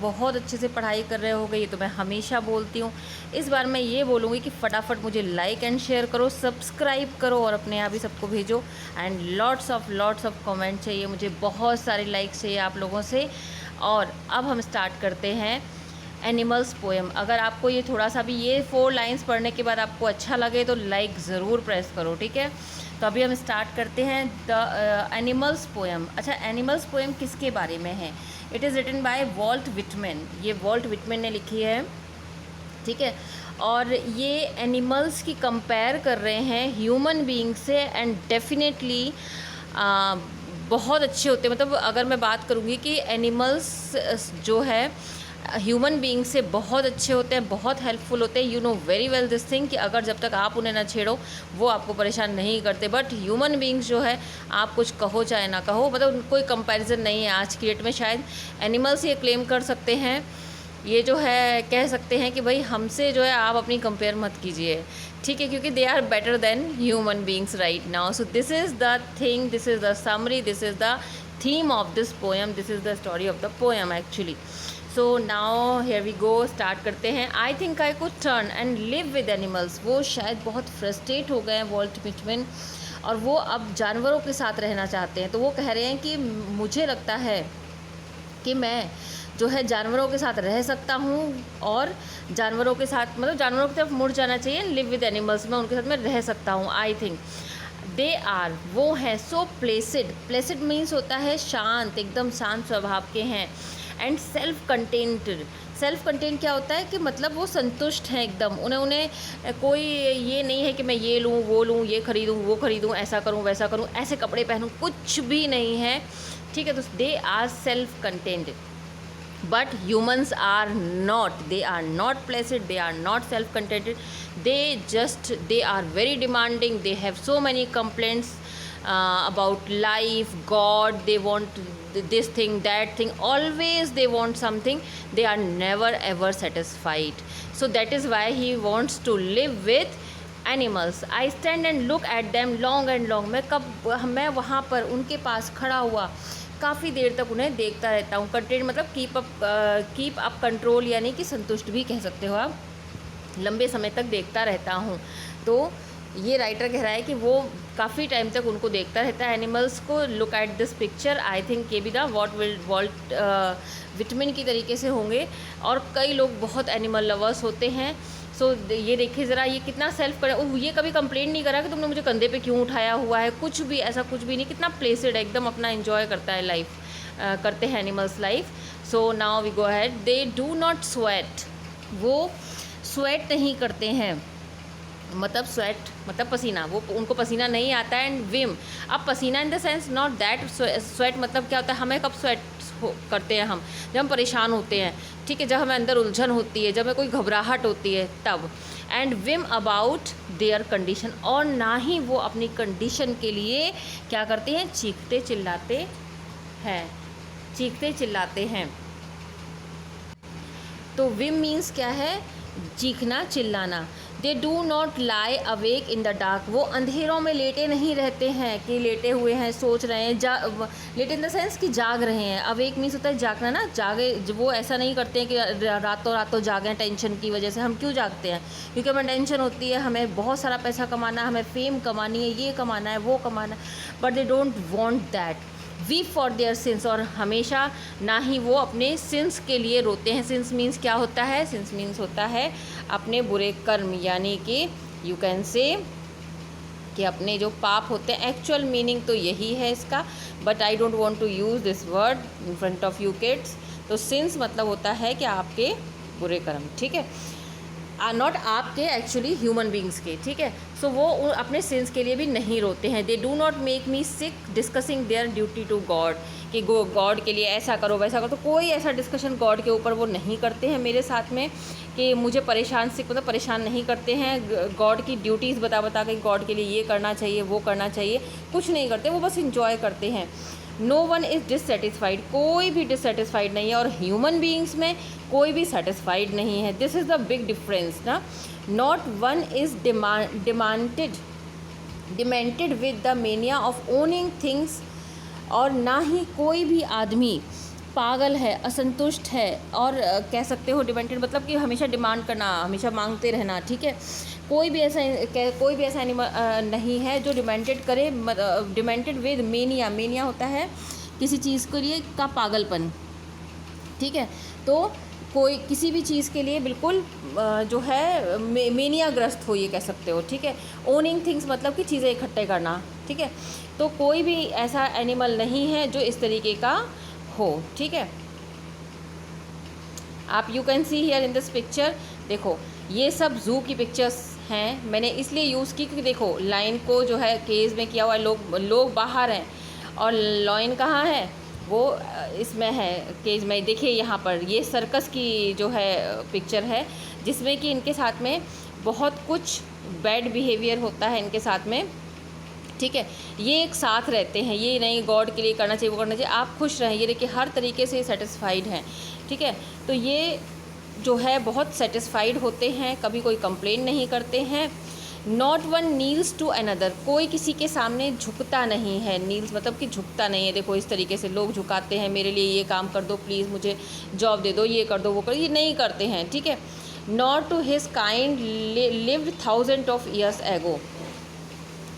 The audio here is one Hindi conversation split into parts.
बहुत अच्छे से पढ़ाई कर रहे होगे, ये तो मैं हमेशा बोलती हूँ। इस बार मैं ये बोलूँगी कि फटाफट मुझे लाइक एंड शेयर करो, सब्सक्राइब करो और अपने यहाँ भी सबको भेजो। एंड लॉट्स ऑफ कमेंट चाहिए मुझे, बहुत सारे लाइक्स चाहिए आप लोगों से। और अब हम स्टार्ट करते हैं एनिमल्स पोएम। अगर आपको ये थोड़ा सा भी ये 4 लाइन्स पढ़ने के बाद आपको अच्छा लगे तो लाइक ज़रूर प्रेस करो, ठीक है। तो अभी हम स्टार्ट करते हैं द एनिमल्स पोएम। अच्छा, एनिमल्स पोएम किसके बारे में है? It is written by Walt Whitman. ये वॉल्ट विटमैन ने लिखी है, ठीक है। और ये एनिमल्स की कंपेयर कर रहे हैं ह्यूमन बीइंग से, एंड डेफिनेटली बहुत अच्छे होते हैं। मतलब अगर मैं बात करूँगी कि एनिमल्स जो है ह्यूमन बीइंग से बहुत अच्छे होते हैं, बहुत हेल्पफुल होते हैं। You know very well this thing कि अगर जब तक आप उन्हें ना छेड़ो वो आपको परेशान नहीं करते। बट ह्यूमन बीइंग्स जो है, आप कुछ कहो चाहे ना कहो, मतलब कोई कंपैरिजन नहीं है आज की डेट में। शायद एनिमल्स ये क्लेम कर सकते हैं, ये जो है कह सकते हैं कि भाई हमसे जो है आप अपनी कंपेयर मत कीजिए, ठीक है, क्योंकि they are better than human beings right now. So this is the thing, this is the summary, this is the theme of this poem, this is the story of the poem actually. So now here we go, start करते हैं। I think I could turn and live with animals. वो शायद बहुत फ्रस्ट्रेट हो गए हैं वॉल्ट विटमैन, और वो अब जानवरों के साथ रहना चाहते हैं। तो वो कह रहे हैं कि मुझे लगता है कि मैं जो है जानवरों के साथ रह सकता हूँ, और जानवरों के साथ मतलब जानवरों की तरफ मुड़ जाना चाहिए। लिव विद एनिमल्स, मैं उनके साथ में रह सकता हूँ। आई थिंक दे आर, वो हैं सो प्लेसिड। प्लेसिड मीन्स होता है शांत, एकदम शांत स्वभाव के हैं। And self contented. Self content क्या होता है कि मतलब वो संतुष्ट हैं एकदम। उन्हें कोई ये नहीं है कि मैं ये लूँ वो लूँ, ये खरीदूँ वो खरीदूँ, ऐसा करूँ वैसा करूँ, ऐसे कपड़े पहनूँ, कुछ भी नहीं है, ठीक है। तो they are self contented. But humans are not, they are not placid, they are not self-contented, they are very demanding, they have so many complaints about life, God, they want this thing, that thing, always they want something, they are never ever satisfied. So that is why he wants to live with animals. I stand and look at them long and long. मैं वहाँ पर उनके पास खड़ा हुआ काफ़ी देर तक उन्हें देखता रहता हूँ। कंटेंट मतलब कीप अप कंट्रोल, यानी कि संतुष्ट भी कह सकते हो आप। लंबे समय तक देखता रहता हूँ। तो ये राइटर कह रहा है कि वो काफ़ी टाइम तक उनको देखता रहता है एनिमल्स को। Look at this picture. I think ये भी द वॉल्ट विटमैन की तरीके से होंगे, और कई लोग बहुत एनिमल लवर्स होते हैं। सो ये देखिए ज़रा, ये कितना सेल्फ कर, ये कभी कंप्लेंट नहीं करा कि तुमने मुझे कंधे पे क्यों उठाया हुआ है, कुछ भी ऐसा कुछ भी नहीं। कितना प्लेसिड है, एकदम अपना एंजॉय करता है लाइफ, करते हैं animals life. So now we go ahead. They do not sweat. वो स्वेट नहीं करते हैं, मतलब स्वेट मतलब पसीना, वो उनको पसीना नहीं आता है। एंड विम, अब पसीना in the sense not that sweat, मतलब क्या होता है, हमें कब स्वेट करते हैं हम? जब हम परेशान होते हैं, ठीक है, जब हमें अंदर उलझन होती है, जब हमें कोई घबराहट होती है, तब। And Vim about their condition, और ना ही वो अपनी कंडीशन के लिए क्या करते हैं, चीखते चिल्लाते हैं। तो विम मीन्स क्या है, चीखना चिल्लाना। दे do not lie awake in the dark. वो अंधेरों में लेटे नहीं रहते हैं कि लेटे हुए हैं सोच रहे हैं, लेटे इन द सेंस कि जाग रहे हैं। अवेक मीन्स होता है जागना ना, जागे। वो ऐसा नहीं करते हैं कि रातों जागें टेंशन की वजह से। हम क्यों जागते हैं? क्योंकि हमें टेंशन होती है, हमें बहुत सारा पैसा कमाना है, हमें फेम कमानी है, ये कमाना है वो कमाना है। But they don't want that. Weep for their since, और हमेशा ना ही वो अपने सिंस के लिए रोते हैं। सिंस मीन्स क्या होता है? सिंस मीन्स होता है अपने बुरे कर्म, यानी कि यू कैन से कि अपने जो पाप होते हैं। एक्चुअल मीनिंग तो यही है इसका, but I don't want to use this word in front of you kids. तो सिंस मतलब होता है कि आपके बुरे कर्म, ठीक है, नॉट आपके, एक्चुअली ह्यूमन बींग्स के, ठीक है। सो वो अपने सिंस के लिए भी नहीं रोते हैं। They do not make me sick discussing their duty to God, कि गॉड के लिए ऐसा करो वैसा करो। तो कोई ऐसा डिस्कशन गॉड के ऊपर वो नहीं करते हैं मेरे साथ में, कि मुझे मतलब परेशान नहीं करते हैं गॉड की ड्यूटीज़ बता के गॉड के लिए ये करना चाहिए वो करना चाहिए, कुछ नहीं करते। वो बस इंजॉय करते हैं। नो वन इज़ डिससेटिस्फाइड, कोई भी डिससेटिस्फाइड नहीं है, और ह्यूमन बीइंग्स में कोई भी सेटिस्फाइड नहीं है। This is the big difference ना। Not one is demented with the mania of owning things, और ना ही कोई भी आदमी पागल है, असंतुष्ट है, और कह सकते हो डिमेंटेड मतलब कि हमेशा डिमांड करना, हमेशा मांगते रहना, ठीक है। कोई भी ऐसा एनिमल नहीं है जो डिमेंटेड करे, डिमेंटेड विद मेनिया। मेनिया होता है किसी चीज़ के लिए का पागलपन, ठीक है। तो कोई किसी भी चीज़ के लिए बिल्कुल जो है मेनियाग्रस्त हो, ये कह सकते हो, ठीक है। ओनिंग थिंग्स मतलब कि चीज़ें इकट्ठे करना, ठीक है। तो कोई भी ऐसा एनिमल नहीं है जो इस तरीके का हो, ठीक है। आप you can see here in this picture, देखो ये सब जू की पिक्चर्स हैं। मैंने इसलिए यूज़ की क्योंकि देखो लाइन को जो है केज में किया हुआ है, लोग बाहर हैं और लॉइन कहाँ है, वो इसमें है केज में। देखिए यहाँ पर ये सर्कस की जो है पिक्चर है, जिसमें कि इनके साथ में बहुत कुछ बैड बिहेवियर होता है इनके साथ में, ठीक है। ये एक साथ रहते हैं, ये नहीं गॉड के लिए करना चाहिए वो करना चाहिए, आप खुश रहें। ये देखिए हर तरीके से सेटिस्फाइड हैं, ठीक है। तो ये जो है बहुत सेटिस्फाइड होते हैं, कभी कोई कंप्लेन नहीं करते हैं। Not one kneels to another, कोई किसी के सामने झुकता नहीं है। नील्स मतलब कि झुकता नहीं है। देखो इस तरीके से लोग झुकाते हैं, मेरे लिए ये काम कर दो प्लीज़, मुझे जॉब दे दो, ये कर दो वो कर दो, ये नहीं करते हैं, ठीक है। Not to his kind lived 1000 of years ago,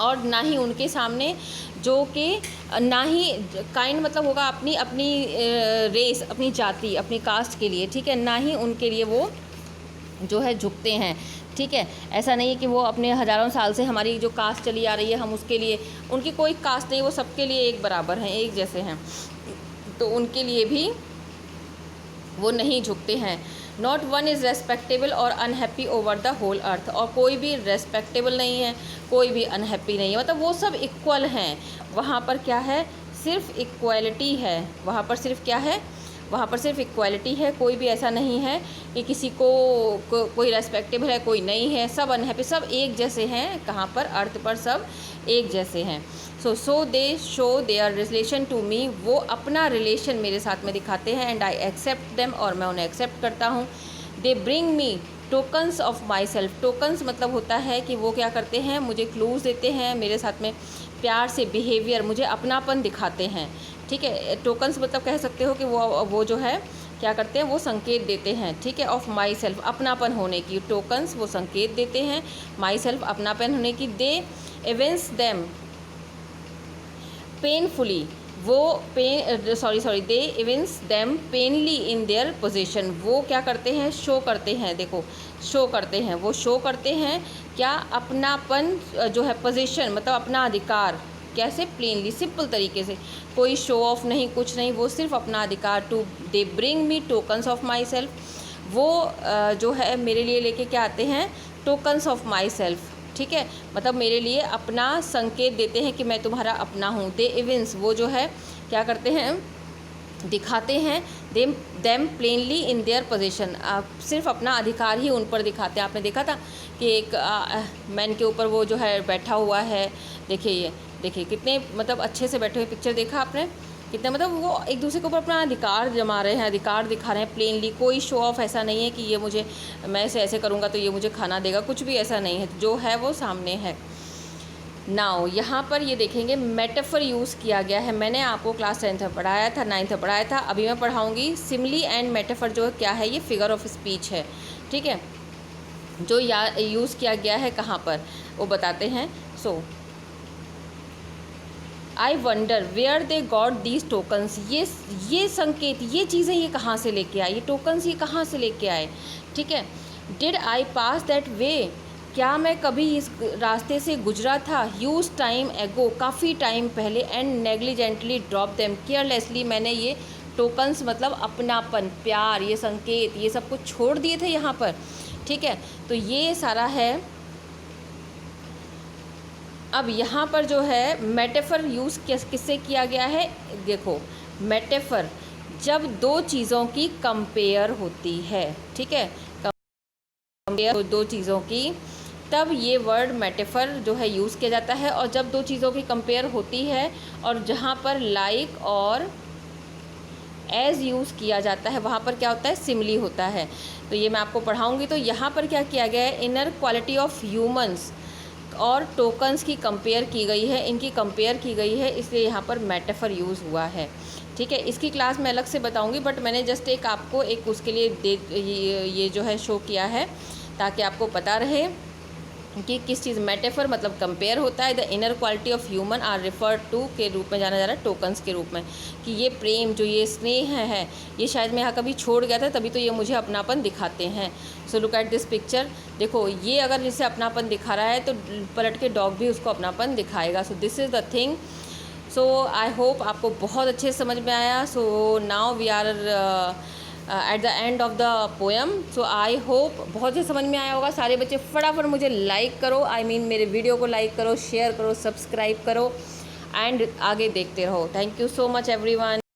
और ना ही उनके सामने जो कि ना ही काइंड मतलब होगा अपनी अपनी रेस, अपनी जाति, अपनी कास्ट के लिए, ठीक है, ना ही उनके लिए वो जो है झुकते हैं, ठीक है। ऐसा नहीं है कि वो अपने हज़ारों साल से हमारी जो कास्ट चली आ रही है हम उसके लिए, उनकी कोई कास्ट नहीं, वो सबके लिए एक बराबर हैं, एक जैसे हैं, तो उनके लिए भी वो नहीं झुकते हैं। नॉट वन इज़ रेस्पेक्टेबल और unhappy over the whole earth, और कोई भी रेस्पेक्टेबल नहीं है, कोई भी अनहैप्पी नहीं है, मतलब वो सब इक्वल हैं। वहाँ पर क्या है, सिर्फ इक्वालिटी है, वहाँ पर सिर्फ क्या है, वहाँ पर सिर्फ इक्वालिटी है। कोई भी ऐसा नहीं है कि किसी को कोई रेस्पेक्टेबल है कोई नहीं है, सब अनहैप्पी, सब एक जैसे हैं। कहाँ पर, अर्थ पर सब एक जैसे हैं। So they show their relation to me, वो अपना रिलेशन मेरे साथ में दिखाते हैं। एंड आई एक्सेप्ट देम, और मैं उन्हें एक्सेप्ट करता हूँ। दे bring me tokens of my self, tokens मतलब होता है कि वो क्या करते हैं, मुझे क्लूज़ देते हैं, मेरे साथ में प्यार से बिहेवियर, मुझे अपनापन दिखाते हैं, ठीक है। टोकन्स मतलब कह सकते हो कि वो जो है क्या करते हैं, वो संकेत देते हैं, ठीक है। ऑफ माई सेल्फ, अपनापन होने की, टोकन्स वो संकेत देते हैं, माई सेल्फ अपनापन होने की। दे एवेंस देम पेनफुली, वो they evens them plainly in their position, वो क्या करते हैं, शो करते हैं, देखो शो करते हैं, वो शो करते हैं क्या, अपनापन जो है, पोजीशन मतलब अपना अधिकार, कैसे, प्लेनली सिंपल तरीके से, कोई शो ऑफ नहीं, कुछ नहीं, वो सिर्फ अपना अधिकार। To they bring me tokens of my self, वो जो है मेरे लिए लेके क्या आते हैं, टोकन्स ऑफ माई सेल्फ, ठीक है, मतलब मेरे लिए अपना संकेत देते हैं कि मैं तुम्हारा अपना हूँ। दे इवेंस, वो जो है क्या करते हैं, दिखाते हैं, them plainly in their position, सिर्फ अपना अधिकार ही उन पर दिखाते हैं। आपने देखा था कि एक मैन के ऊपर वो जो है बैठा हुआ है, देखिए ये देखिए कितने मतलब अच्छे से बैठे हुए, पिक्चर देखा आपने, कितने मतलब वो एक दूसरे के ऊपर अपना अधिकार जमा रहे हैं, अधिकार दिखा रहे हैं प्लेनली। कोई शो ऑफ ऐसा नहीं है कि ये मुझे, मैं इसे ऐसे करूँगा तो ये मुझे खाना देगा, कुछ भी ऐसा नहीं है, जो है वो सामने है। नाउ यहाँ पर ये देखेंगे मेटाफर यूज़ किया गया है। मैंने आपको क्लास 10th में पढ़ाया था, 9th में पढ़ाया था, अभी मैं पढ़ाऊँगी सिमिली एंड मेटाफर। जो क्या है, ये फिगर ऑफ स्पीच है, ठीक है, जो यूज़ किया गया है कहाँ पर वो बताते हैं। So I wonder where they got these tokens, ये संकेत, ये चीज़ें ये कहाँ से लेके आए, ये टोकन्स ये कहाँ से लेके आए, ठीक है। Did I pass that way, क्या मैं कभी इस रास्ते से गुजरा था, यूज टाइम एगो, काफ़ी टाइम पहले, and negligently drop them, carelessly मैंने ये टोकन्स मतलब अपनापन, प्यार, ये संकेत, ये सब कुछ छोड़ दिए थे यहाँ पर, ठीक है। तो ये सारा है। अब यहाँ पर जो है मेटाफर यूज़ किससे किया गया है, देखो मेटाफर जब दो चीज़ों की कंपेयर होती है, ठीक है, कंपेयर दो चीज़ों की, तब ये वर्ड मेटाफर जो है यूज़ किया जाता है। और जब दो चीज़ों की कंपेयर होती है और जहाँ पर लाइक और एज़ यूज़ किया जाता है, वहाँ पर क्या होता है, सिमिली होता है। तो ये मैं आपको पढ़ाऊँगी। तो यहाँ पर क्या किया गया है, इनर क्वालिटी ऑफ ह्यूमंस और टोकन्स की कंपेयर की गई है, इनकी कंपेयर की गई है, इसलिए यहाँ पर मेटाफर यूज़ हुआ है, ठीक है। इसकी क्लास मैं अलग से बताऊंगी, बट मैंने जस्ट एक आपको एक उसके लिए ये जो है शो किया है, ताकि आपको पता रहे कि किस चीज़ मेटाफर मतलब कंपेयर होता है। The inner quality of human are refer to के रूप में जाना जा रहा है, टोकन्स के रूप में, कि ये प्रेम जो ये स्नेह है ये शायद मैं यहाँ कभी छोड़ गया था, तभी तो ये मुझे अपनापन दिखाते हैं। So look at this picture, देखो ये अगर जिसे अपनापन दिखा रहा है तो पलट के डॉग भी उसको अपनापन दिखाएगा। So this is the thing. So I hope आपको बहुत अच्छे से समझ में आया। So now we are at the end of the poem. So I hope बहुत ही समझ में आया होगा। सारे बच्चे फटाफट मुझे लाइक करो, आई मीन मेरे वीडियो को लाइक करो, शेयर करो, सब्सक्राइब करो एंड आगे देखते रहो। Thank you so much everyone.